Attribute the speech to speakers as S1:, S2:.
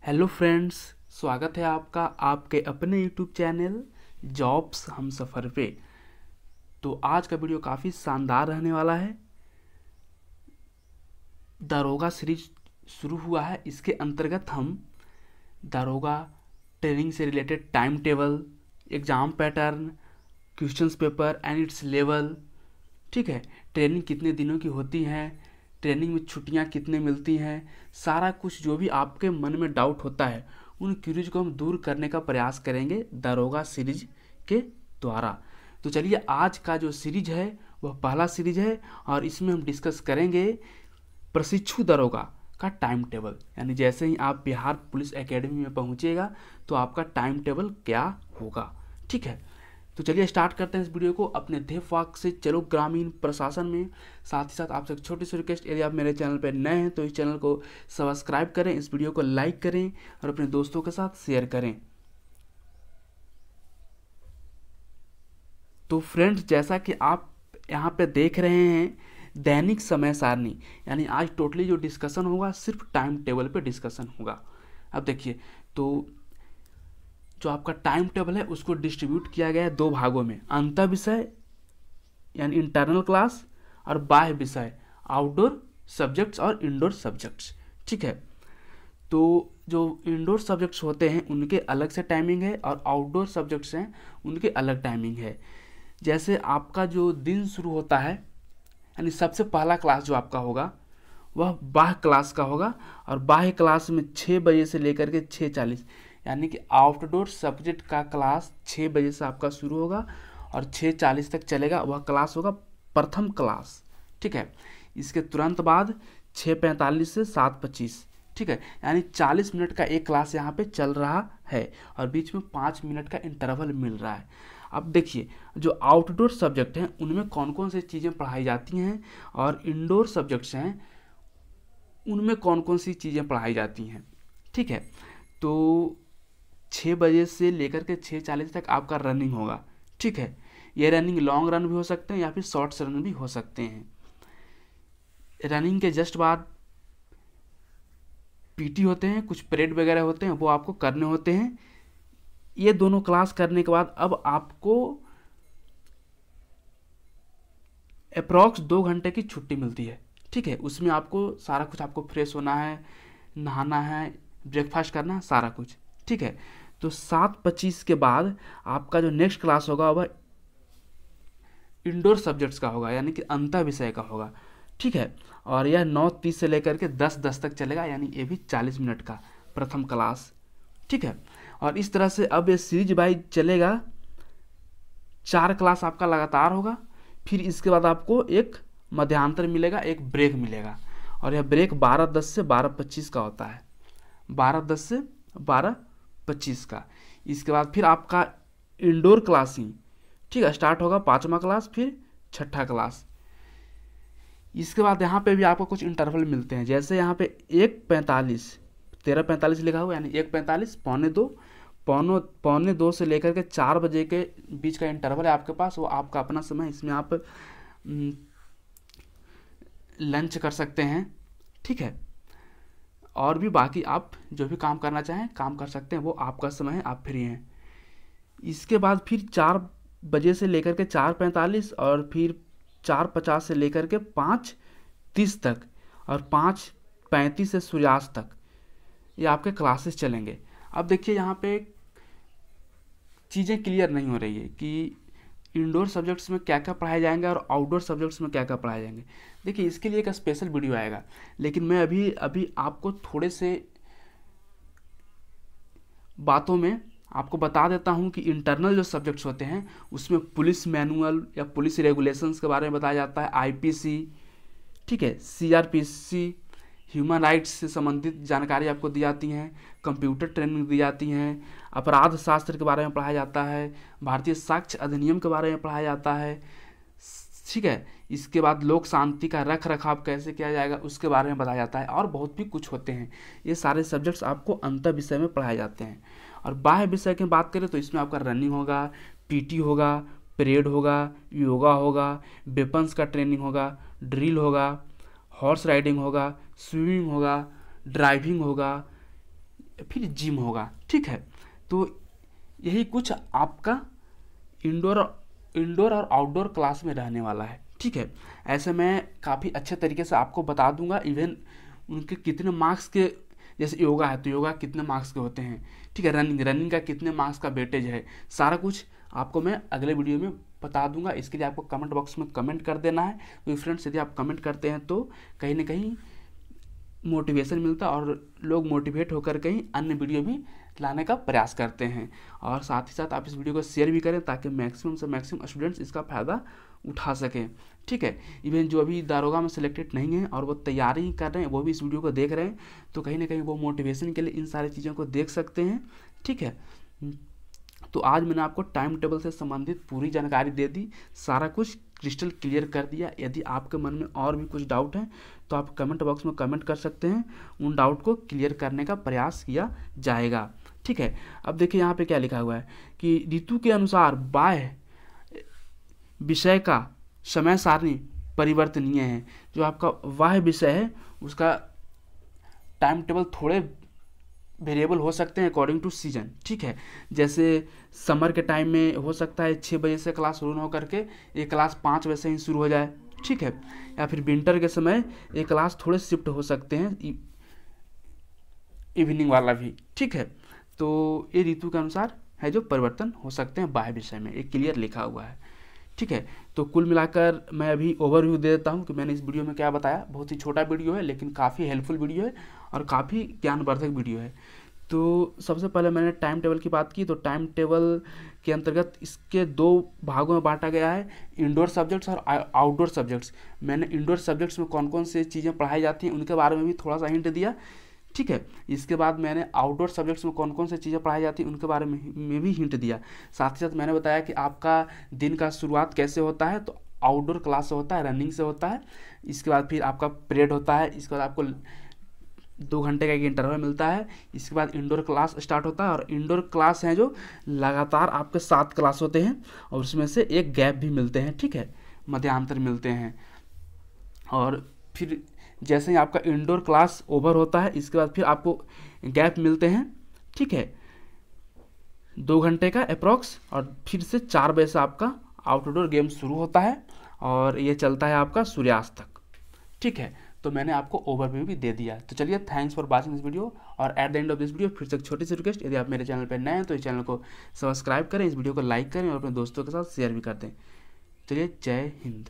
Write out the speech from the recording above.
S1: Hello friends, स्वागत है आपका आपके अपने यूट्यूब चैनल जॉब्स हम सफ़र पे। तो आज का वीडियो काफ़ी शानदार रहने वाला है। दरोगा सीरीज शुरू हुआ है, इसके अंतर्गत हम दरोगा ट्रेनिंग से related time table, exam pattern, questions paper and it's level, ठीक है, ट्रेनिंग कितने दिनों की होती है, ट्रेनिंग में छुट्टियां कितने मिलती हैं, सारा कुछ जो भी आपके मन में डाउट होता है उन क्यूरीज को हम दूर करने का प्रयास करेंगे दरोगा सीरीज के द्वारा। तो चलिए, आज का जो सीरीज है वह पहला सीरीज है और इसमें हम डिस्कस करेंगे प्रशिक्षु दरोगा का टाइम टेबल। यानी जैसे ही आप बिहार पुलिस एकेडमी में पहुंचेगा तो आपका टाइम टेबल क्या होगा, ठीक है। तो चलिए स्टार्ट करते हैं इस वीडियो को अपने ध्येय वाक्य से, चलो ग्रामीण प्रशासन में। साथ ही साथ आपसे एक छोटी सी रिक्वेस्ट, यदि आप मेरे चैनल पर नए हैं तो इस चैनल को सब्सक्राइब करें, इस वीडियो को लाइक करें और अपने दोस्तों के साथ शेयर करें। तो फ्रेंड्स, जैसा कि आप यहाँ पे देख रहे हैं, दैनिक समय सारणी, यानी आज टोटली जो डिस्कशन होगा सिर्फ टाइम टेबल पे डिस्कशन होगा। अब देखिए, तो जो आपका टाइम टेबल है उसको डिस्ट्रीब्यूट किया गया है दो भागों में, अंतः विषय यानी इंटरनल क्लास और बाह्य विषय आउटडोर सब्जेक्ट्स और इंडोर सब्जेक्ट्स, ठीक है। तो जो इंडोर सब्जेक्ट्स होते हैं उनके अलग से टाइमिंग है और आउटडोर सब्जेक्ट्स हैं उनके अलग टाइमिंग है। जैसे आपका जो दिन शुरू होता है, यानी सबसे पहला क्लास जो आपका होगा वह बाह्य क्लास का होगा और बाह्य क्लास में 6 बजे से लेकर के 6:40, यानी कि आउटडोर सब्जेक्ट का क्लास 6 बजे से आपका शुरू होगा और 6:40 तक चलेगा। वह क्लास होगा प्रथम क्लास, ठीक है। इसके तुरंत बाद 6:45 से 7:25, ठीक है, यानी 40 मिनट का एक क्लास यहाँ पे चल रहा है और बीच में 5 मिनट का इंटरवल मिल रहा है। अब देखिए, जो आउटडोर सब्जेक्ट हैं उनमें कौन कौन सी चीज़ें पढ़ाई जाती हैं और इंडोर सब्जेक्ट्स हैं उनमें कौन कौन सी चीज़ें पढ़ाई जाती हैं, ठीक है। तो 6 बजे से लेकर के 6:40 तक आपका रनिंग होगा, ठीक है। ये रनिंग लॉन्ग रन भी हो सकते हैं या फिर शॉर्ट्स रन भी हो सकते हैं। रनिंग के जस्ट बाद पीटी होते हैं, कुछ परेड वगैरह होते हैं, वो आपको करने होते हैं। ये दोनों क्लास करने के बाद अब आपको अप्रॉक्स 2 घंटे की छुट्टी मिलती है, ठीक है। उसमें आपको सारा कुछ, आपको फ्रेश होना है, नहाना है, ब्रेकफास्ट करना है, सारा कुछ, ठीक है। तो 7:25 के बाद आपका जो नेक्स्ट क्लास होगा वह इंडोर सब्जेक्ट्स का होगा, यानी कि अंतः विषय का होगा, ठीक है। और यह 9:30 से लेकर के 10:10 तक चलेगा, यानी ये भी 40 मिनट का प्रथम क्लास, ठीक है। और इस तरह से अब ये सीरीज वाइज चलेगा। 4 क्लास आपका लगातार होगा, फिर इसके बाद आपको एक मध्यांतर मिलेगा, एक ब्रेक मिलेगा और यह ब्रेक 12:10 से 12:25 का होता है, 12:10 से 12:25 का। इसके बाद फिर आपका इंडोर क्लास ही, ठीक है, स्टार्ट होगा 5वां क्लास, फिर 6ठा क्लास। इसके बाद यहाँ पे भी आपको कुछ इंटरवल मिलते हैं, जैसे यहाँ पे 1:45, 13:45 लिखा हुआ, यानी 1:45, 1:45, पौने दो से लेकर के 4 बजे के बीच का इंटरवल है आपके पास, वो आपका अपना समय, इसमें आप लंच कर सकते हैं, ठीक है। और भी बाकी आप जो भी काम करना चाहें काम कर सकते हैं, वो आपका समय है, आप फ्री हैं। इसके बाद फिर 4 बजे से लेकर के 4:45 और फिर 4:50 से लेकर के 5:30 तक और 5:35 से सूर्यास्त तक ये आपके क्लासेस चलेंगे। अब देखिए, यहाँ पे चीज़ें क्लियर नहीं हो रही है कि इंडोर सब्जेक्ट्स में क्या क्या पढ़ाए जाएंगे और आउटडोर सब्जेक्ट्स में क्या क्या पढ़ाए जाएंगे। देखिए, इसके लिए एक स्पेशल वीडियो आएगा, लेकिन मैं अभी आपको थोड़े से बातों में आपको बता देता हूं कि इंटरनल जो सब्जेक्ट्स होते हैं उसमें पुलिस मैनुअल या पुलिस रेगुलेशंस के बारे में बताया जाता है, आईपीसी, ठीक है, सीआरपीसी, ह्यूमन राइट्स से संबंधित जानकारी आपको दी जाती हैं, कंप्यूटर ट्रेनिंग दी जाती हैं, अपराध शास्त्र के बारे में पढ़ाया जाता है, भारतीय साक्ष्य अधिनियम के बारे में पढ़ाया जाता है, ठीक है। इसके बाद लोक शांति का रख रखाव कैसे किया जाएगा उसके बारे में बताया जाता है और बहुत भी कुछ होते हैं। ये सारे सब्जेक्ट्स आपको अंतर विषय में पढ़ाए जाते हैं। और बाह्य विषय की बात करें तो इसमें आपका रनिंग होगा, पीटी होगा, परेड होगा, योगा होगा, वेपन्स का ट्रेनिंग होगा, ड्रिल होगा, हॉर्स राइडिंग होगा, स्विमिंग होगा, ड्राइविंग होगा, फिर जिम होगा। ठीक है, तो यही कुछ आपका इंडोर और आउटडोर क्लास में रहने वाला है। ठीक है, ऐसे मैं काफ़ी अच्छे तरीके से आपको बता दूंगा, इवन उनके कितने मार्क्स के, जैसे योगा है तो योगा कितने मार्क्स के होते हैं, ठीक है, रनिंग का कितने मार्क्स का वेटेज है, सारा कुछ आपको मैं अगले वीडियो में बता दूंगा। इसके लिए आपको कमेंट बॉक्स में कमेंट कर देना है। तो फ्रेंड्स, यदि आप कमेंट करते हैं तो कहीं ना कहीं मोटिवेशन मिलता है और लोग मोटिवेट होकर कहीं अन्य वीडियो भी लाने का प्रयास करते हैं। और साथ ही साथ आप इस वीडियो को शेयर भी करें ताकि मैक्सिमम से मैक्सिमम स्टूडेंट्स इसका फ़ायदा उठा सकें। ठीक है, इवन जो अभी दारोगा में सिलेक्टेड नहीं है और वो तैयारी ही कर रहे हैं, वो भी इस वीडियो को देख रहे हैं, तो कहीं ना कहीं वो मोटिवेशन के लिए इन सारी चीज़ों को देख सकते हैं। ठीक है, तो आज मैंने आपको टाइम टेबल से संबंधित पूरी जानकारी दे दी, सारा कुछ क्रिस्टल क्लियर कर दिया। यदि आपके मन में और भी कुछ डाउट है तो आप कमेंट बॉक्स में कमेंट कर सकते हैं, उन डाउट को क्लियर करने का प्रयास किया जाएगा। ठीक है, अब देखिए यहाँ पे क्या लिखा हुआ है कि ऋतु के अनुसार बाह्य विषय का समय सारणी परिवर्तनीय है। जो आपका बाह्य विषय है उसका टाइम टेबल थोड़े वेरिएबल हो सकते हैं अकॉर्डिंग टू सीजन। ठीक है, जैसे समर के टाइम में हो सकता है 6 बजे से क्लास शुरू हो करके ये क्लास 5 बजे से ही शुरू हो जाए। ठीक है, या फिर विंटर के समय ये क्लास थोड़े शिफ्ट हो सकते हैं, इवनिंग वाला भी। ठीक है, तो ये ऋतु के अनुसार है जो परिवर्तन हो सकते हैं बाह्य विषय में, एक क्लियर लिखा हुआ है। ठीक है, तो कुल मिलाकर मैं अभी ओवरव्यू दे देता हूँ कि मैंने इस वीडियो में क्या बताया। बहुत ही छोटा वीडियो है लेकिन काफ़ी हेल्पफुल वीडियो है और काफ़ी ज्ञानवर्धक वीडियो है। तो सबसे पहले मैंने टाइम टेबल की बात की, तो टाइम टेबल के अंतर्गत इसके 2 भागों में बांटा गया है, इंडोर सब्जेक्ट्स और आउटडोर सब्जेक्ट्स। मैंने इंडोर सब्जेक्ट्स में कौन कौन से चीज़ें पढ़ाई जाती हैं उनके बारे में भी थोड़ा सा हिंट दिया। ठीक है, इसके बाद मैंने आउटडोर सब्जेक्ट्स में कौन कौन से चीज़ें पढ़ाई जाती हैं उनके बारे में भी हिंट दिया। साथ ही साथ मैंने बताया कि आपका दिन का शुरुआत कैसे होता है, तो आउटडोर क्लास से होता है, रनिंग से होता है। इसके बाद फिर आपका परेड होता है, इसके बाद आपको 2 घंटे का एक इंटरवल मिलता है। इसके बाद इंडोर क्लास स्टार्ट होता है और इंडोर क्लास हैं जो लगातार आपके 7 क्लास होते हैं और उसमें से एक गैप भी मिलते हैं। ठीक है, मध्यांतर मिलते हैं। और फिर जैसे ही आपका इंडोर क्लास ओवर होता है इसके बाद फिर आपको गैप मिलते हैं। ठीक है, 2 घंटे का अप्रॉक्स, और फिर से 4 बजे से आपका आउटडोर गेम शुरू होता है और ये चलता है आपका सूर्यास्त तक। ठीक है, तो मैंने आपको ओवरव्यू भी दे दिया। तो चलिए, thanks for watching this video. और at the end of this video फिर से एक छोटी सी रिक्वेस्ट, यदि आप मेरे चैनल पर नए हैं तो इस चैनल को सब्सक्राइब करें, इस वीडियो को लाइक करें और अपने दोस्तों के साथ शेयर भी कर दें। चलिए, जय हिंद।